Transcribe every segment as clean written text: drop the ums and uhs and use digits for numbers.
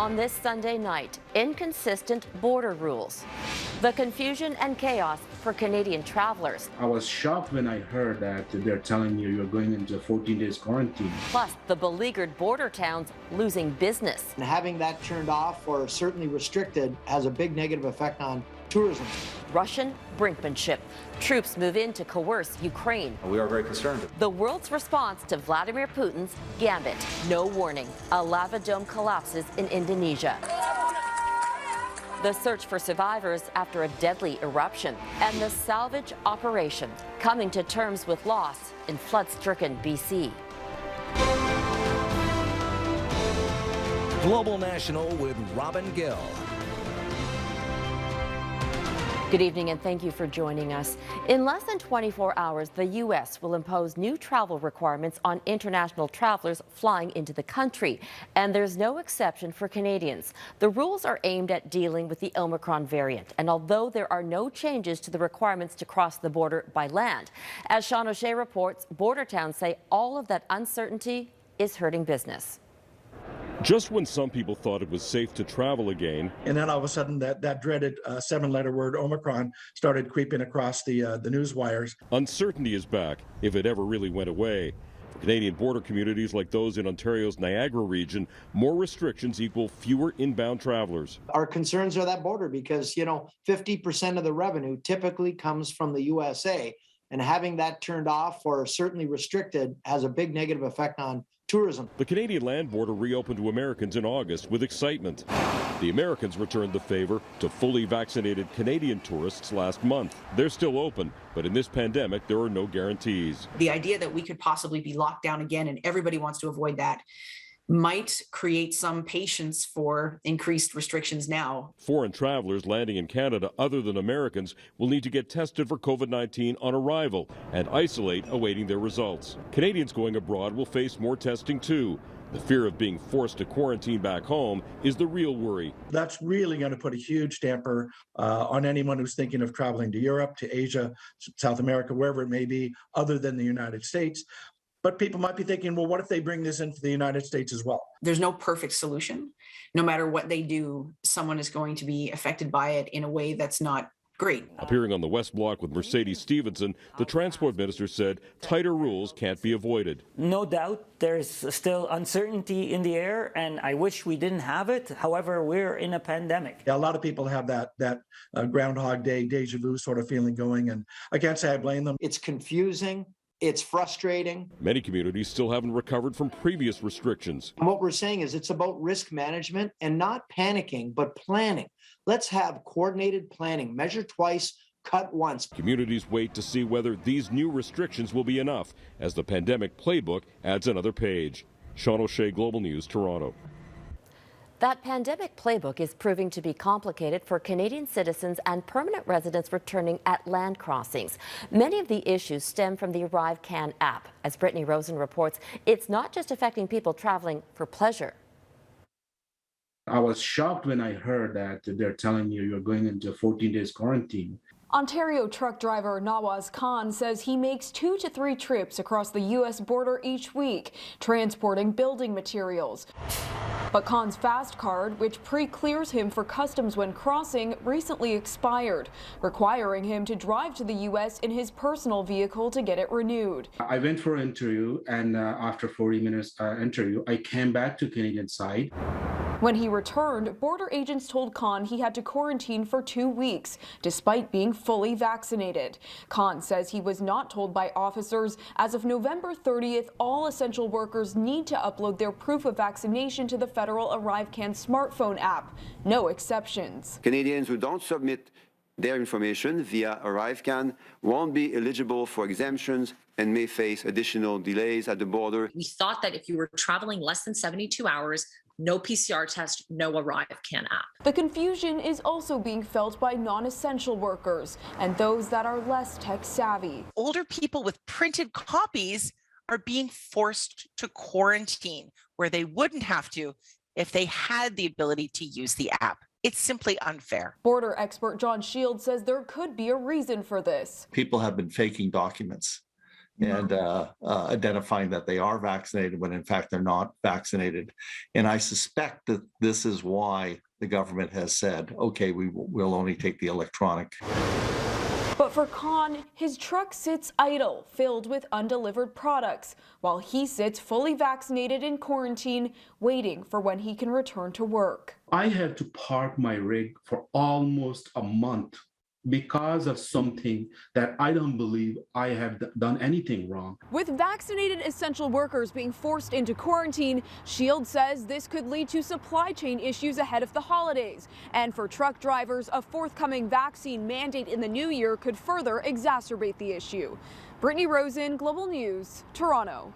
on this Sunday night, inconsistent border rules. The confusion and chaos for Canadian travelers. I was shocked when I heard that they're telling you you're going into 14 days quarantine. Plus, the beleaguered border towns losing business. And having that turned off or certainly restricted has a big negative effect on tourism. Russian brinkmanship. Troops move in to coerce Ukraine. We are very concerned. The world's response to Vladimir Putin's gambit. No warning. A lava dome collapses in Indonesia. The search for survivors after a deadly eruption. And the salvage operation. Coming to terms with loss in flood-stricken BC. Global National with Robin Gill. Good evening and thank you for joining us. In less than 24 hours, the U.S. will impose new travel requirements on international travelers flying into the country. And there's no exception for Canadians. The rules are aimed at dealing with the Omicron variant. And although there are no changes to the requirements to cross the border by land, as Sean O'Shea reports, border towns say all of that uncertainty is hurting business. Just when some people thought it was safe to travel again. And then all of a sudden that dreaded 7-letter word Omicron started creeping across the news wires. Uncertainty is back, if it ever really went away. For Canadian border communities like those in Ontario's Niagara region, more restrictions equal fewer inbound travelers. Our concerns are that border because, 50% of the revenue typically comes from the USA. And having that turned off or certainly restricted has a big negative effect on tourism. The Canadian land border reopened to Americans in August with excitement. The Americans returned the favor to fully vaccinated Canadian tourists last month. They're still open, but in this pandemic, there are no guarantees. The idea that we could possibly be locked down again, and everybody wants to avoid that, might create some patience for increased restrictions now. Foreign travelers landing in Canada other than Americans will need to get tested for COVID-19 on arrival and isolate awaiting their results. Canadians going abroad will face more testing too. The fear of being forced to quarantine back home is the real worry. That's really going to put a huge damper on anyone who's thinking of traveling to Europe, to Asia, South America, wherever it may be, other than the United States. But people might be thinking, well, what if they bring this into the United States as well? There's no perfect solution. No matter what they do, someone is going to be affected by it in a way that's not great. Appearing on the West Block with Mercedes Stephenson, the transport minister said tighter rules can't be avoided. No doubt there's still uncertainty in the air, and I wish we didn't have it. However, we're in a pandemic. Yeah, a lot of people have that Groundhog Day, deja vu sort of feeling going, and I can't say I blame them. It's confusing. It's frustrating. Many communities still haven't recovered from previous restrictions. And what we're saying is it's about risk management and not panicking, but planning. Let's have coordinated planning. Measure twice, cut once. Communities wait to see whether these new restrictions will be enough as the pandemic playbook adds another page. Sean O'Shea, Global News, Toronto. That pandemic playbook is proving to be complicated for Canadian citizens and permanent residents returning at land crossings. Many of the issues stem from the ArriveCAN app. As Brittany Rosen reports, it's not just affecting people traveling for pleasure. I was shocked when I heard that they're telling you you're going into 14 days quarantine. Ontario truck driver Nawaz Khan says he makes 2 to 3 trips across the U.S. border each week, transporting building materials. But Khan's Fast Card, which pre-clears him for customs when crossing, recently expired, requiring him to drive to the U.S. in his personal vehicle to get it renewed. I went for an interview, and after 40 minutes interview, I came back to Canadian side. When he returned, border agents told Khan he had to quarantine for 2 weeks, despite being fully vaccinated. Khan says he was not told by officers as of November 30th, all essential workers need to upload their proof of vaccination to the federal ArriveCAN smartphone app. No exceptions. Canadians who don't submit their information via ArriveCAN won't be eligible for exemptions and may face additional delays at the border. We thought that if you were traveling less than 72 hours, no PCR test, no ArriveCAN app. The confusion is also being felt by non-essential workers and those that are less tech savvy. Older people with printed copies are being forced to quarantine where they wouldn't have to if they had the ability to use the app. It's simply unfair. Border expert John Shields says there could be a reason for this. People have been faking documents and identifying that they are vaccinated when in fact they're not vaccinated. And I suspect that this is why the government has said, okay, we'll only take the electronic. But for Khan, his truck sits idle, filled with undelivered products, while he sits fully vaccinated in quarantine, waiting for when he can return to work. I had to park my rig for almost a month because of something that I don't believe I have done anything wrong. With vaccinated essential workers being forced into quarantine, Shield says this could lead to supply chain issues ahead of the holidays. And for truck drivers, a forthcoming vaccine mandate in the new year could further exacerbate the issue. Brittany Rosen, Global News, Toronto.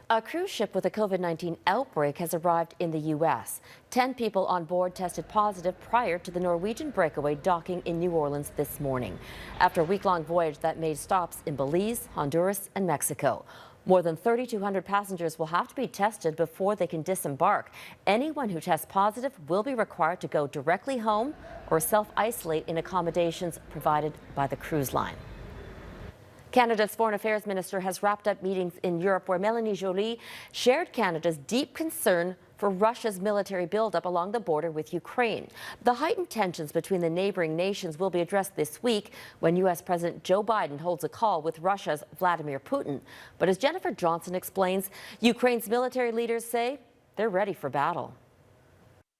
A cruise ship with a COVID-19 outbreak has arrived in the U.S. 10 people on board tested positive prior to the Norwegian breakaway docking in New Orleans this morning. After a week-long voyage that made stops in Belize, Honduras, and Mexico. More than 3,200 passengers will have to be tested before they can disembark. Anyone who tests positive will be required to go directly home or self-isolate in accommodations provided by the cruise line. Canada's Foreign Affairs Minister has wrapped up meetings in Europe where Melanie Joly shared Canada's deep concern for Russia's military buildup along the border with Ukraine. The heightened tensions between the neighboring nations will be addressed this week when U.S. President Joe Biden holds a call with Russia's Vladimir Putin. But as Jennifer Johnson explains, Ukraine's military leaders say they're ready for battle.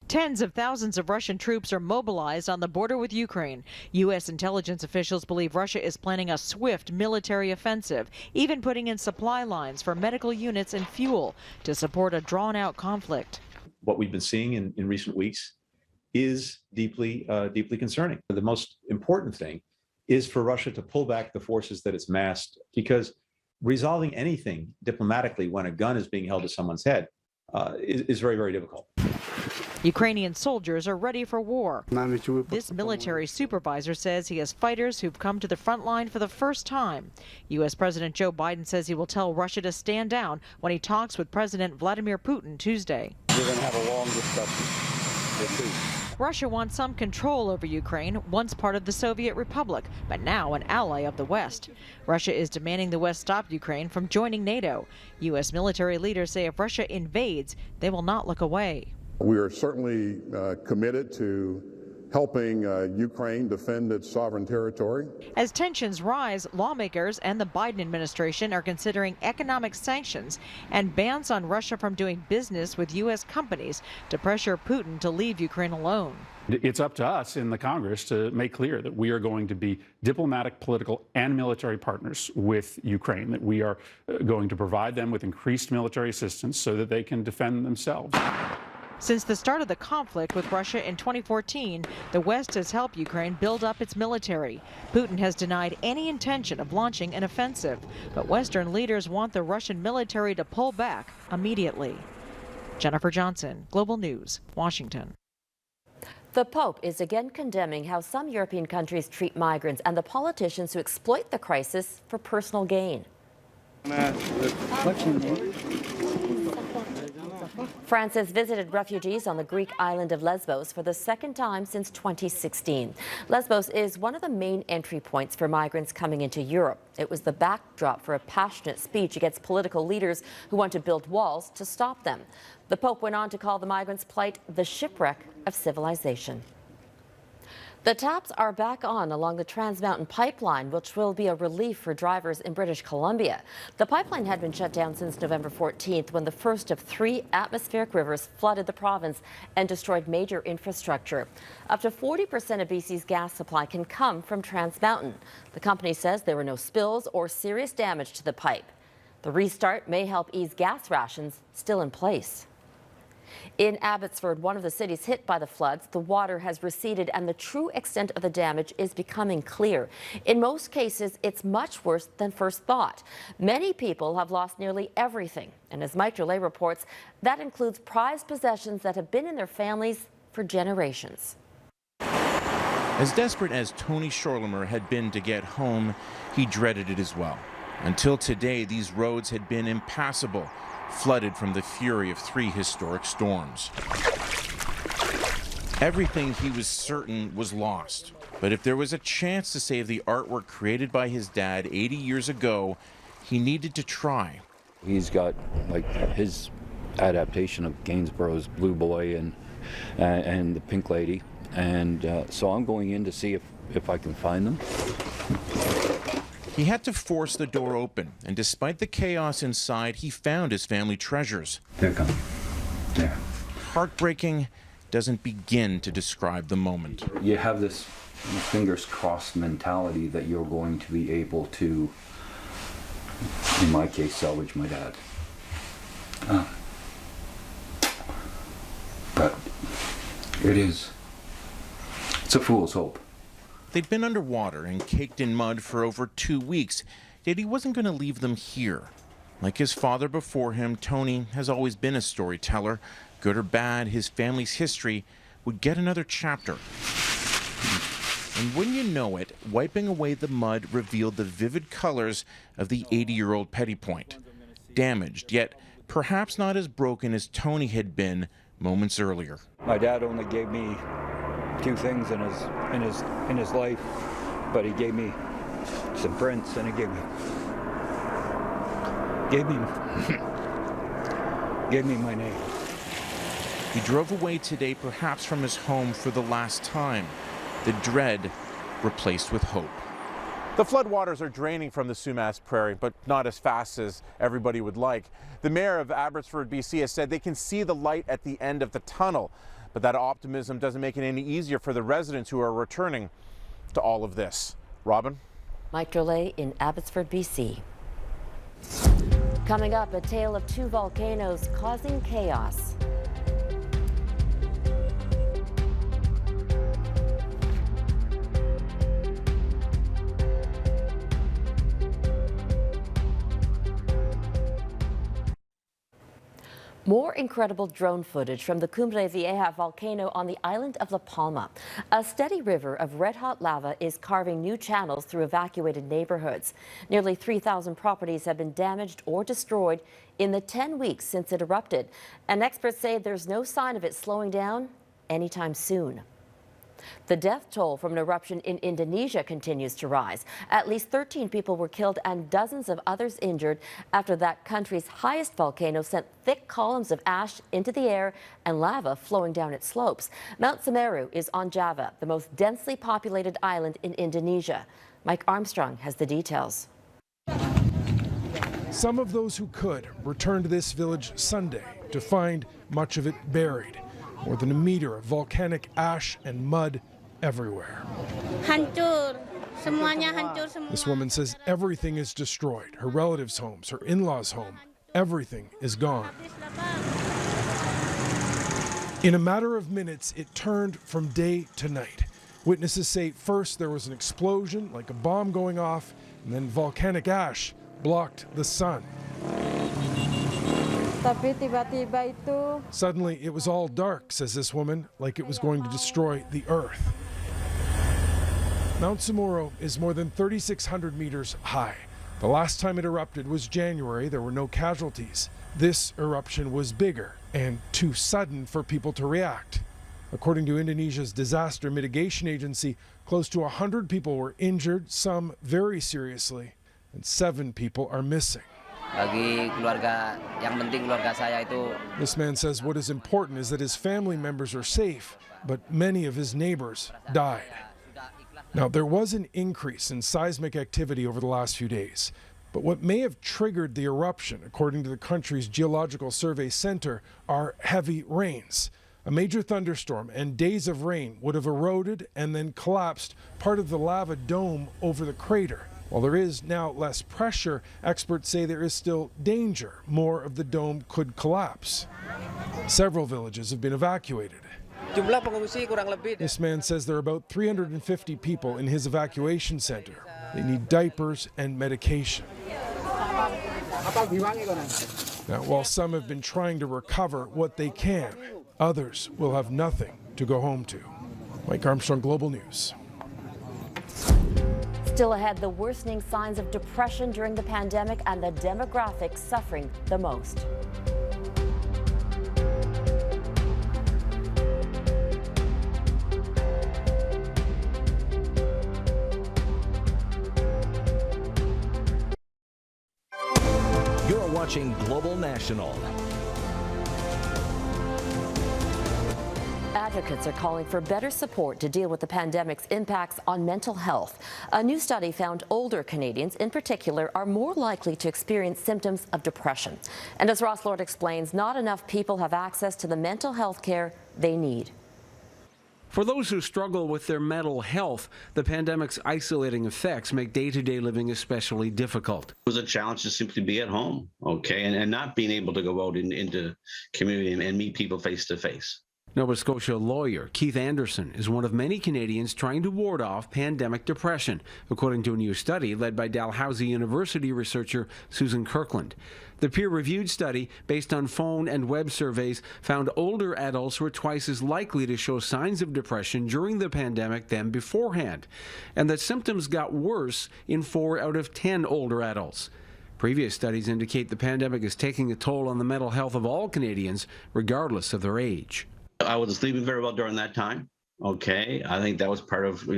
Tens of thousands of Russian troops are mobilized on the border with Ukraine. U.S. intelligence officials believe Russia is planning a swift military offensive, even putting in supply lines for medical units and fuel to support a drawn-out conflict. What we've been seeing in recent weeks is deeply concerning. The most important thing is for Russia to pull back the forces that it's massed, because resolving anything diplomatically when a gun is being held to someone's head is very, very difficult. Ukrainian soldiers are ready for war. This military supervisor says he has fighters who've come to the front line for the first time. U.S. President Joe Biden says he will tell Russia to stand down when he talks with President Vladimir Putin Tuesday. We're going to have a long discussion. Russia wants some control over Ukraine, once part of the Soviet Republic, but now an ally of the West. Russia is demanding the West stop Ukraine from joining NATO. U.S. military leaders say if Russia invades, they will not look away. We are certainly committed to helping Ukraine defend its sovereign territory. As tensions rise, lawmakers and the Biden administration are considering economic sanctions and bans on Russia from doing business with U.S. companies to pressure Putin to leave Ukraine alone. It's up to us in the Congress to make clear that we are going to be diplomatic, political, and military partners with Ukraine, that we are going to provide them with increased military assistance so that they can defend themselves. Since the start of the conflict with Russia in 2014, the West has helped Ukraine build up its military. Putin has denied any intention of launching an offensive, but Western leaders want the Russian military to pull back immediately. Jennifer Johnson, Global News, Washington. The Pope is again condemning how some European countries treat migrants and the politicians who exploit the crisis for personal gain. Francis visited refugees on the Greek island of Lesbos for the second time since 2016. Lesbos is one of the main entry points for migrants coming into Europe. It was the backdrop for a passionate speech against political leaders who want to build walls to stop them. The Pope went on to call the migrants' plight the shipwreck of civilization. The taps are back on along the Trans Mountain Pipeline, which will be a relief for drivers in British Columbia. The pipeline had been shut down since November 14th when the first of 3 atmospheric rivers flooded the province and destroyed major infrastructure. Up to 40% of BC's gas supply can come from Trans Mountain. The company says there were no spills or serious damage to the pipe. The restart may help ease gas rations still in place. In Abbotsford, one of the cities hit by the floods, the water has receded and the true extent of the damage is becoming clear. In most cases, it's much worse than first thought. Many people have lost nearly everything. And as Mike Drolet reports, that includes prized possessions that have been in their families for generations. As desperate as Tony Shorlimer had been to get home, he dreaded it as well. Until today, these roads had been impassable, flooded from the fury of 3 historic storms. Everything he was certain was lost. But if there was a chance to save the artwork created by his dad 80 years ago, he needed to try. He's got like his adaptation of Gainsborough's Blue Boy and the Pink Lady, and so I'm going in to see if I can find them. He had to force the door open, and despite the chaos inside, he found his family treasures. They're coming. There. Heartbreaking doesn't begin to describe the moment. You have this fingers crossed mentality that you're going to be able to, in my case, salvage my dad. But it's a fool's hope. They'd been underwater and caked in mud for over 2 weeks, yet he wasn't going to leave them here. Like his father before him, Tony has always been a storyteller. Good or bad, his family's history would get another chapter. And when you know it, wiping away the mud revealed the vivid colors of the 80-year-old Petty Point. Damaged, yet perhaps not as broken as Tony had been moments earlier. My dad only gave me 2 things in his life, but he gave me some prints, and he gave me my name. He drove away today, perhaps from his home for the last time. The dread replaced with hope. The floodwaters are draining from the Sumas Prairie, but not as fast as everybody would like. The mayor of Abbotsford, BC, has said they can see the light at the end of the tunnel, but that optimism doesn't make it any easier for the residents who are returning to all of this. Robin? Mike Drolet in Abbotsford, BC. Coming up, a tale of 2 volcanoes causing chaos. More incredible drone footage from the Cumbre Vieja volcano on the island of La Palma. A steady river of red-hot lava is carving new channels through evacuated neighborhoods. Nearly 3,000 properties have been damaged or destroyed in the 10 weeks since it erupted. And experts say there's no sign of it slowing down anytime soon. The death toll from an eruption in Indonesia continues to rise. At least 13 people were killed and dozens of others injured after that country's highest volcano sent thick columns of ash into the air and lava flowing down its slopes. Mount Semeru is on Java, the most densely populated island in Indonesia. Mike Armstrong has the details. Some of those who could returned to this village Sunday to find much of it buried. More than a meter of volcanic ash and mud everywhere. This woman says everything is destroyed. Her relatives' homes, her in-laws' home, everything is gone. In a matter of minutes, it turned from day to night. Witnesses say first there was an explosion, like a bomb going off, and then volcanic ash blocked the sun. Suddenly, it was all dark, says this woman, like it was going to destroy the earth. Mount Semeru is more than 3,600 meters high. The last time it erupted was January. There were no casualties. This eruption was bigger and too sudden for people to react. According to Indonesia's disaster mitigation agency, close to 100 people were injured, some very seriously, and 7 people are missing. This man says what is important is that his family members are safe, but many of his neighbors died. Now, there was an increase in seismic activity over the last few days, but what may have triggered the eruption, according to the country's Geological Survey Center, are heavy rains. A major thunderstorm and days of rain would have eroded and then collapsed part of the lava dome over the crater. While there is now less pressure, experts say there is still danger. More of the dome could collapse. Several villages have been evacuated. This man says there are about 350 people in his evacuation center. They need diapers and medication. Now, while some have been trying to recover what they can, others will have nothing to go home to. Mike Armstrong, Global News. Still ahead, the worsening signs of depression during the pandemic and the demographics suffering the most. watching Global National. Advocates are calling for better support to deal with the pandemic's impacts on mental health. A new study found older Canadians, in particular, are more likely to experience symptoms of depression. And as Ross Lord explains, not enough people have access to the mental health care they need. For those who struggle with their mental health, the pandemic's isolating effects make day-to-day living especially difficult. It was a challenge to simply be at home, okay, and not being able to go out into community and meet people face to face. Nova Scotia lawyer Keith Anderson is one of many Canadians trying to ward off pandemic depression, according to a new study led by Dalhousie University researcher Susan Kirkland. The peer-reviewed study, based on phone and web surveys, found older adults were twice as likely to show signs of depression during the pandemic than beforehand, and that symptoms got worse in 4 out of 10 older adults. Previous studies indicate the pandemic is taking a toll on the mental health of all Canadians, regardless of their age. I wasn't sleeping very well during that time. Okay, I think that was part of,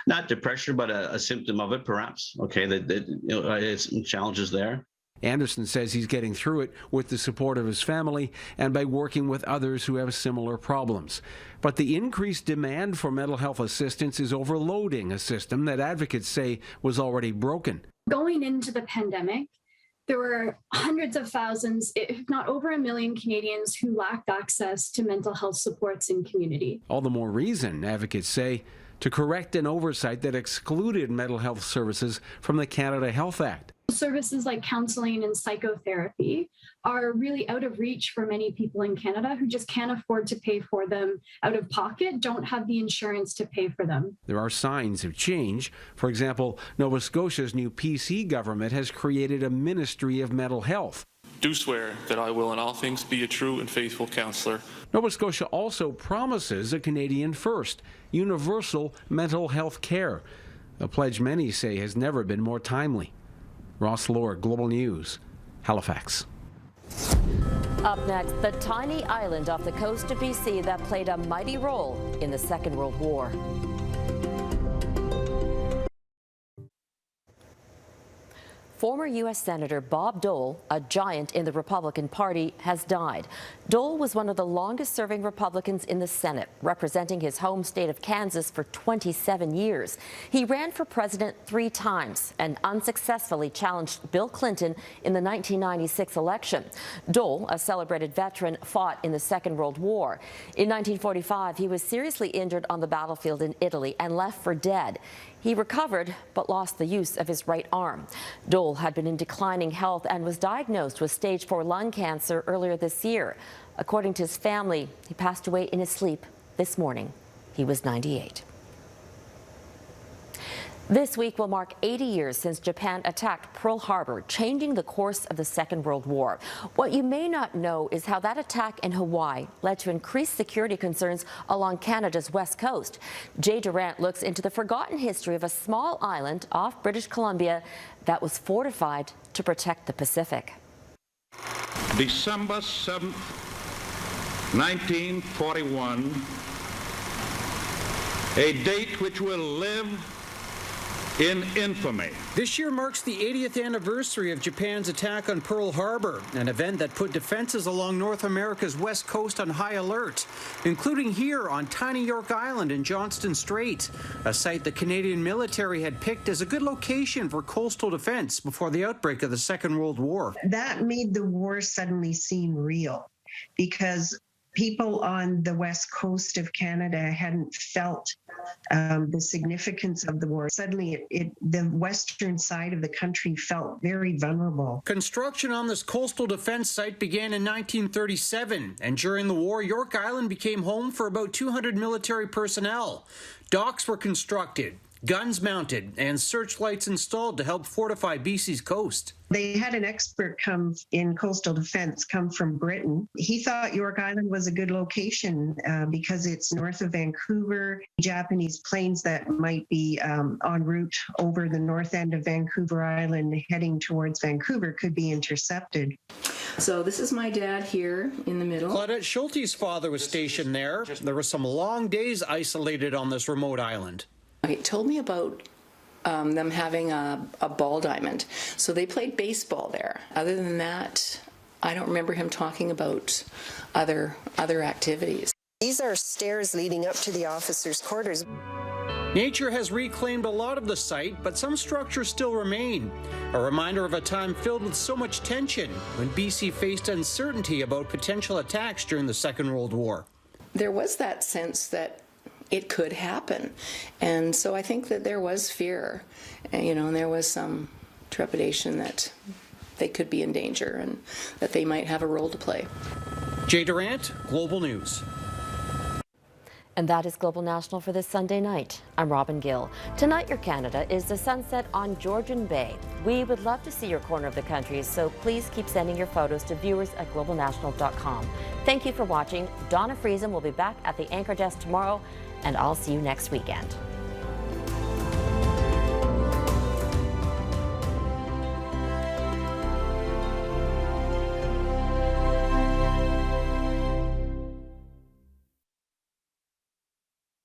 not depression, but a symptom of it, perhaps. Okay, it's some challenges there. Anderson says he's getting through it with the support of his family and by working with others who have similar problems. But the increased demand for mental health assistance is overloading a system that advocates say was already broken. Going into the pandemic, there were hundreds of thousands, if not over 1 million Canadians who lacked access to mental health supports in community. All the more reason, advocates say, to correct an oversight that excluded mental health services from the Canada Health Act. Services like counseling and psychotherapy are really out of reach for many people in Canada who just can't afford to pay for them out of pocket, don't have the insurance to pay for them. There are signs of change. For example, Nova Scotia's new PC government has created a Ministry of Mental Health. Do swear that I will in all things be a true and faithful counsellor. Nova Scotia also promises a Canadian first, universal mental health care, a pledge many say has never been more timely. Ross Lord, Global News, Halifax. Up next, the tiny island off the coast of BC that played a mighty role in the Second World War. Former U.S. Senator Bob Dole, a giant in the Republican Party, has died. Dole was one of the longest-serving Republicans in the Senate, representing his home state of Kansas for 27 years. He ran for president 3 times and unsuccessfully challenged Bill Clinton in the 1996 election. Dole, a celebrated veteran, fought in the Second World War. In 1945, he was seriously injured on the battlefield in Italy and left for dead. He recovered, but lost the use of his right arm. Dole had been in declining health and was diagnosed with stage 4 lung cancer earlier this year. According to his family, he passed away in his sleep this morning. He was 98. This week will mark 80 years since Japan attacked Pearl Harbor, changing the course of the Second World War. What you may not know is how that attack in Hawaii led to increased security concerns along Canada's west coast. Jay Durant looks into the forgotten history of a small island off British Columbia that was fortified to protect the Pacific. December 7th, 1941, a date which will live in infamy. This year marks the 80th anniversary of Japan's attack on Pearl Harbor, an event that put defenses along North America's west coast on high alert, including here on Tiny York Island in Johnston Strait, a site the Canadian military had picked as a good location for coastal defense before the outbreak of the Second World War. That made the war suddenly seem real because people on the west coast of Canada hadn't felt the significance of the war. Suddenly, the western side of the country felt very vulnerable. Construction on this coastal defense site began in 1937, and during the war, York Island became home for about 200 military personnel. Docks were constructed, guns mounted, and searchlights installed to help fortify BC's coast. They had an expert come in coastal defense come from Britain. He thought York Island was a good location because it's north of Vancouver. Japanese planes that might be en route over the north end of Vancouver Island heading towards Vancouver could be intercepted. So this is my dad here in the middle. Claudette Schulte's father was stationed there. There were some long days isolated on this remote island. It told me about them having a ball diamond. So they played baseball there. Other than that, I don't remember him talking about other activities. These are stairs leading up to the officers' quarters. Nature has reclaimed a lot of the site, but some structures still remain. A reminder of a time filled with so much tension when BC faced uncertainty about potential attacks during the Second World War. There was that sense that it could happen. And so I think that there was fear, and there was some trepidation that they could be in danger and that they might have a role to play. Jay Durant, Global News. And that is Global National for this Sunday night. I'm Robin Gill. Tonight, Your Canada is the sunset on Georgian Bay. We would love to see your corner of the country, so please keep sending your photos to viewers@globalnational.com. Thank you for watching. Donna Friesen will be back at the anchor desk tomorrow, and I'll see you next weekend.